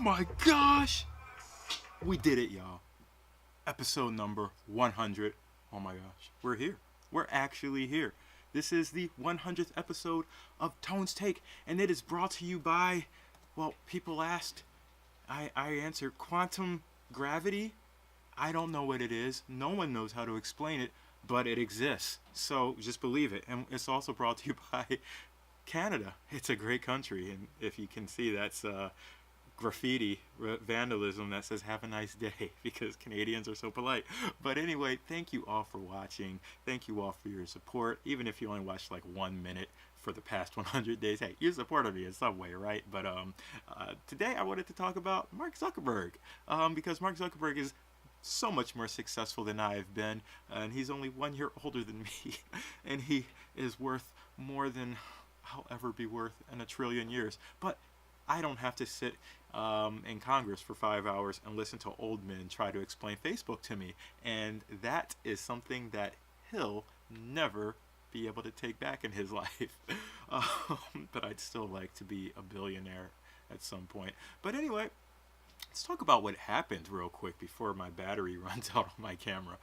my gosh! We did it, y'all. Episode number 100. Oh my gosh. We're here. We're actually here. This is the 100th episode of Tone's Take, and it is brought to you by, well, people asked. I answered quantum gravity. I don't know what it is. No one knows how to explain it, but it exists. So just believe it. And it's also brought to you by Canada. It's a great country, and if you can see, that's graffiti vandalism that says "Have a nice day" because Canadians are so polite. But anyway, thank you all for watching. Thank you all for your support. Even if you only watched like 1 minute for the past 100 days, hey, you supported me in some way, right? But today I wanted to talk about Mark Zuckerberg because Mark Zuckerberg is so much more successful than I have been, and he's only 1 year older than me, and he is worth more than I'll ever be worth in a trillion years. But I don't have to sit in Congress for 5 hours and listen to old men try to explain Facebook to me, and that is something that he'll never be able to take back in his life. But I'd still like to be a billionaire at some point. But anyway, let's talk about what happened real quick before my battery runs out on my camera.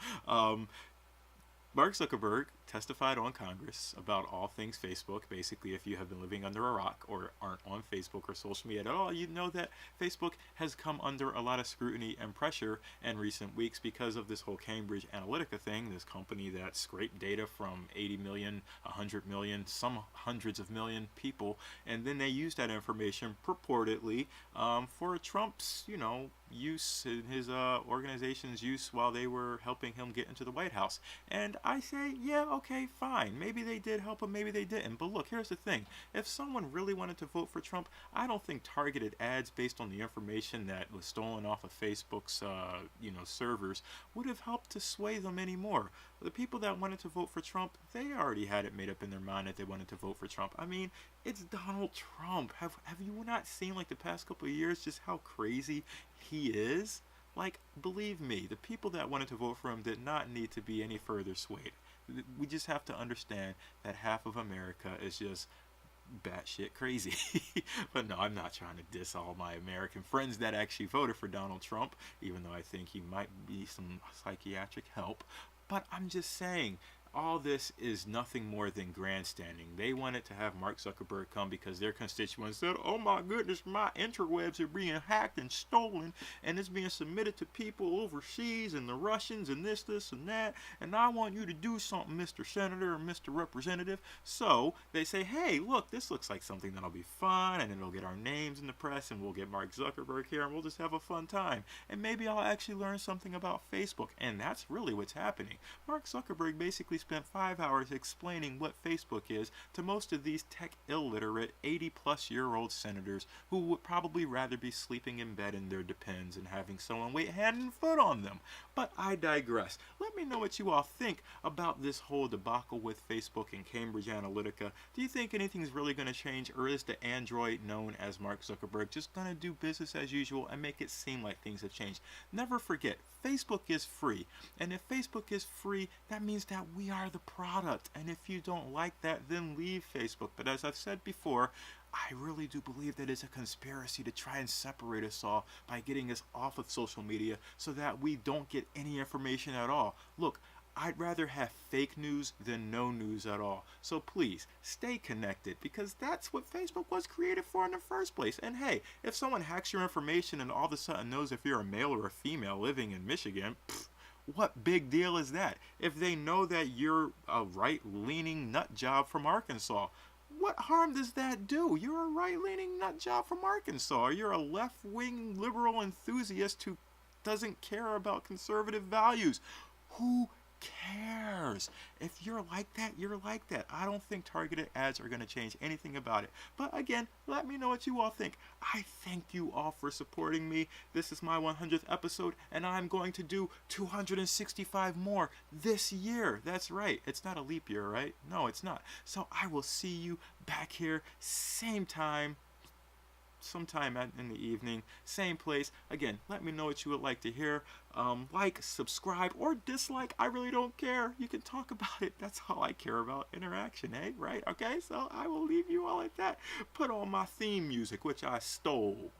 Mark Zuckerberg testified on Congress about all things Facebook. Basically, if you have been living under a rock or aren't on Facebook or social media at all, you know that Facebook has come under a lot of scrutiny and pressure in recent weeks because of this whole Cambridge Analytica thing, this company that scraped data from 80 million, 100 million, some hundreds of million people, and then they used that information purportedly for Trump's, use, in his organization's use while they were helping him get into the White House. And I say, yeah, okay, fine. Maybe they did help him, maybe they didn't. But look, here's the thing. If someone really wanted to vote for Trump, I don't think targeted ads based on the information that was stolen off of Facebook's, servers would have helped to sway them anymore. The people that wanted to vote for Trump, they already had it made up in their mind that they wanted to vote for Trump. I mean, it's Donald Trump. Have you not seen, like, the past couple of years just how crazy he is? Like, believe me, the people that wanted to vote for him did not need to be any further swayed. We just have to understand that half of America is just batshit crazy. But no, I'm not trying to diss all my American friends that actually voted for Donald Trump, even though I think he might be some psychiatric help. But I'm just saying, all this is nothing more than grandstanding. They wanted to have Mark Zuckerberg come because their constituents said, oh my goodness, my interwebs are being hacked and stolen, and it's being submitted to people overseas and the Russians and this and that, and I want you to do something, Mr. Senator or Mr. Representative. So they say, hey, look, this looks like something that'll be fun, and it'll get our names in the press, and we'll get Mark Zuckerberg here, and we'll just have a fun time. And maybe I'll actually learn something about Facebook. And that's really what's happening. Mark Zuckerberg basically spent 5 hours explaining what Facebook is to most of these tech-illiterate 80-plus-year-old senators who would probably rather be sleeping in bed in their Depends and having someone wait hand and foot on them. But I digress. Let me know what you all think about this whole debacle with Facebook and Cambridge Analytica. Do you think anything's really going to change, or is the android known as Mark Zuckerberg just going to do business as usual and make it seem like things have changed? Never forget, Facebook is free. And if Facebook is free, that means that we are the product. And if you don't like that, then leave Facebook. But as I've said before, I really do believe that it's a conspiracy to try and separate us all by getting us off of social media so that we don't get any information at all. Look, I'd rather have fake news than no news at all. So please, stay connected, because that's what Facebook was created for in the first place. And hey, if someone hacks your information and all of a sudden knows if you're a male or a female living in Michigan, what big deal is that? If they know that you're a right-leaning nut job from Arkansas, what harm does that do? You're a right-leaning nut job from Arkansas. You're a left-wing liberal enthusiast who doesn't care about conservative values. Who cares? If you're like that, you're like that. I don't think targeted ads are going to change anything about it. But again, let me know what you all think. I thank you all for supporting me. This is my 100th episode, and I'm going to do 265 more this year. That's right. It's not a leap year, right? No, it's not. So I will see you back here, same time, sometime in the evening, same place. Again, let me know what you would like to hear. Like, subscribe, or dislike. I really don't care. You can talk about it. That's all I care about. Interaction, eh? Right? Okay, so I will leave you all at that. Put on my theme music, which I stole.